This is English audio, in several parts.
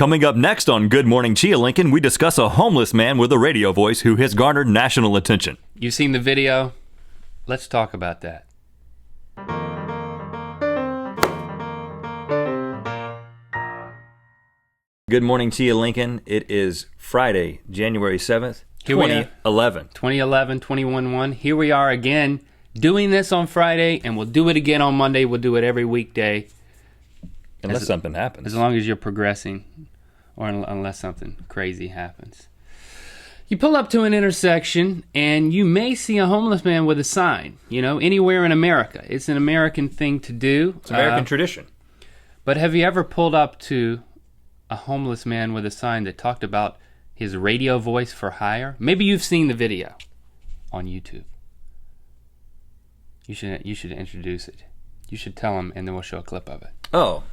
Coming up next on Good Morning Chia Lincoln, we discuss a homeless man with a radio voice who has garnered national attention. You've seen the video? Let's talk about that. Good Morning Chia Lincoln. It is Friday, January 7th, 2011. 2011, Here we are again, doing this on Friday, and we'll do it again on Monday. We'll do it every weekday. Unless something happens. As long as you're progressing, or unless something crazy happens. You pull up to an intersection, and you may see a homeless man with a sign, anywhere in America. It's an American thing to do. It's American tradition. But have you ever pulled up to a homeless man with a sign that talked about his radio voice for hire? Maybe you've seen the video on YouTube. You should introduce it. You should tell him, and then we'll show a clip of it. Oh.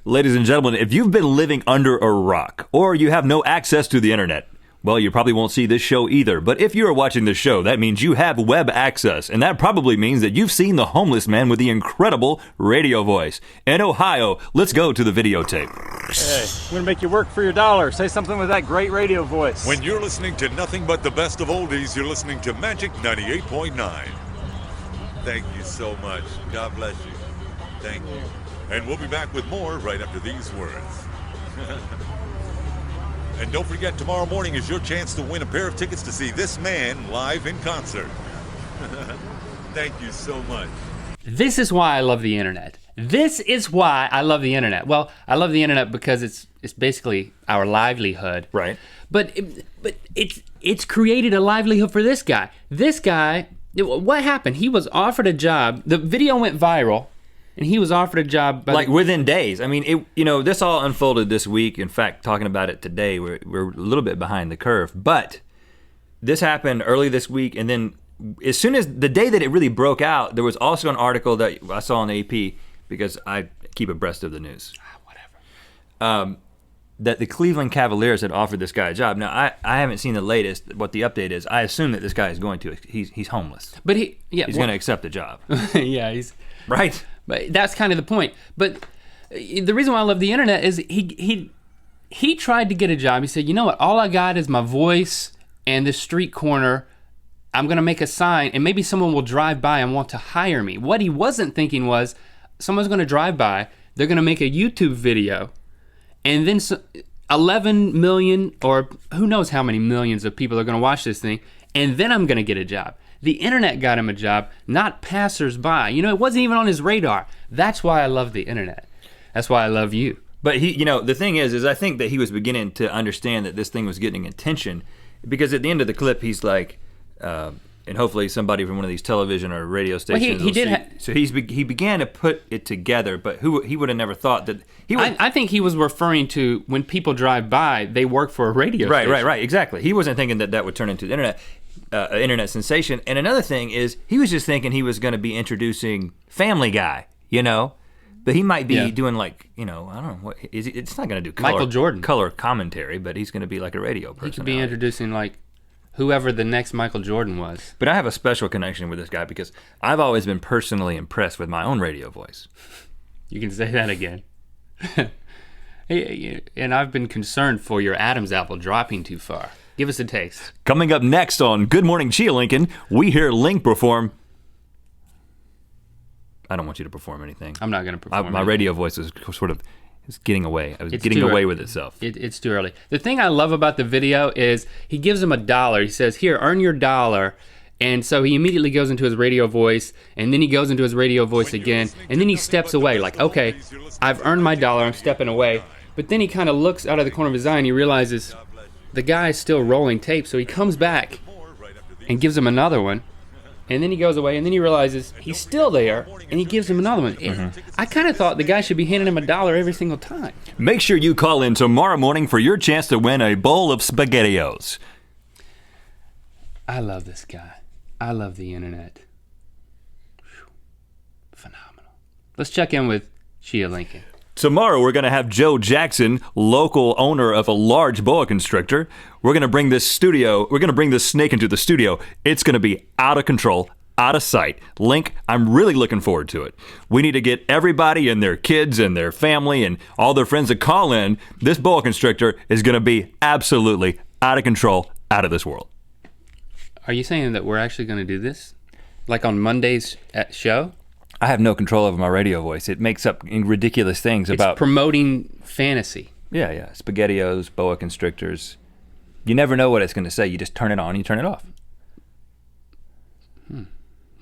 Ladies and gentlemen, if you've been living under a rock or you have no access to the internet, well, you probably won't see this show either. But if you are watching this show, that means you have web access. And that probably means that you've seen the homeless man with the incredible radio voice. In Ohio, let's go to the videotape. Hey, I'm going to make you work for your dollar. Say something with that great radio voice. When you're listening to nothing but the best of oldies, you're listening to Magic 98.9. Thank you so much. God bless you. Thank you. And we'll be back with more right after these words. And don't forget, tomorrow morning is your chance to win a pair of tickets to see this man live in concert. Thank you so much. This is why I love the internet. This is why I love the internet. Well, I love the internet because it's basically our livelihood. Right. But it's created a livelihood for this guy. This guy, what happened? He was offered a job. The video went viral. And he was offered a job within days. I mean, this all unfolded this week. In fact, talking about it today, we're a little bit behind the curve. But this happened early this week, and then as soon as the day that it really broke out, there was also an article that I saw on AP, because I keep abreast of the news. Whatever. That the Cleveland Cavaliers had offered this guy a job. Now, I haven't seen the latest, what the update is. I assume that this guy is going to, he's homeless. But he's going to accept the job. Yeah, he's... Right. But that's kind of the point. But the reason why I love the internet is he tried to get a job. He said, you know what, all I got is my voice and this street corner. I'm going to make a sign, and maybe someone will drive by and want to hire me. What he wasn't thinking was, someone's going to drive by, they're going to make a YouTube video, and then 11 million, or who knows how many millions of people are going to watch this thing, and then I'm going to get a job. The internet got him a job, not passersby. It wasn't even on his radar. That's why I love the internet. That's why I love you. But the thing is I think that he was beginning to understand that this thing was getting attention, because at the end of the clip, he's like, and hopefully somebody from one of these television or radio stations will see. So he began to put it together, but he would have never thought that he would. I think he was referring to when people drive by, they work for a radio station. Right, exactly. He wasn't thinking that would turn into the internet. Internet sensation. And another thing is, he was just thinking he was going to be introducing Family Guy, but he might be doing I don't know, what is it? It's not going to do Michael Jordan color commentary, but he's going to be like a radio person. He could be introducing whoever the next Michael Jordan was. But I have a special connection with this guy because I've always been personally impressed with my own radio voice. You can say that again. And I've been concerned for your Adam's apple dropping too far. Give us a taste. Coming up next on Good Morning Chia Lincoln, we hear Link perform. I don't want you to perform anything. I'm not going to perform my radio voice is sort of getting away. It's getting away with itself. It's too early. The thing I love about the video is he gives him $1. He says, here, earn your $1. And so he immediately goes into his radio voice, and then he goes into his radio voice again, and then he steps away like, okay, I've earned my $1, I'm stepping away. But then he kind of looks out of the corner of his eye and he realizes the guy is still rolling tape, so he comes back and gives him another one, and then he goes away, and then he realizes he's still there, and he gives him another one. I kind of thought the guy should be handing him $1 every single time. Make sure you call in tomorrow morning for your chance to win a bowl of SpaghettiOs. I love this guy. I love the internet. Whew. Phenomenal. Let's check in with Chia Lincoln. Tomorrow we're going to have Joe Jackson, local owner of a large boa constrictor. We're going to bring this snake into the studio. It's going to be out of control, out of sight. Link, I'm really looking forward to it. We need to get everybody and their kids and their family and all their friends to call in. This boa constrictor is going to be absolutely out of control, out of this world. Are you saying that we're actually going to do this? Like on Monday's show? I have no control over my radio voice. It makes up ridiculous things It's about promoting fantasy. Yeah. SpaghettiOs, boa constrictors. You never know what it's going to say. You just turn it on, you turn it off.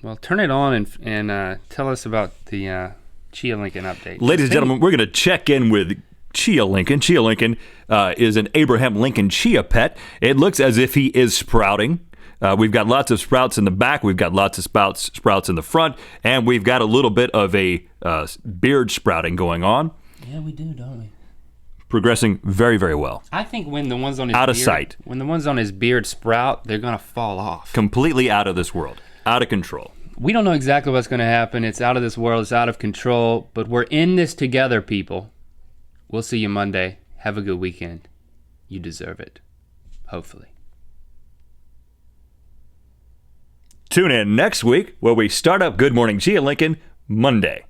Well, turn it on and tell us about the Chia Lincoln update. Ladies and gentlemen, we're going to check in with Chia Lincoln. Chia Lincoln is an Abraham Lincoln Chia pet. It looks as if he is sprouting. We've got lots of sprouts in the back. We've got lots of sprouts in the front. And we've got a little bit of a beard sprouting going on. Yeah, we do, don't we? Progressing very, very well. I think when the ones on his out of sight. When the ones on his beard sprout, they're going to fall off. Completely out of this world. Out of control. We don't know exactly what's going to happen. It's out of this world. It's out of control. But we're in this together, people. We'll see you Monday. Have a good weekend. You deserve it. Hopefully. Tune in next week where we start up Good Morning Chia Lincoln Monday.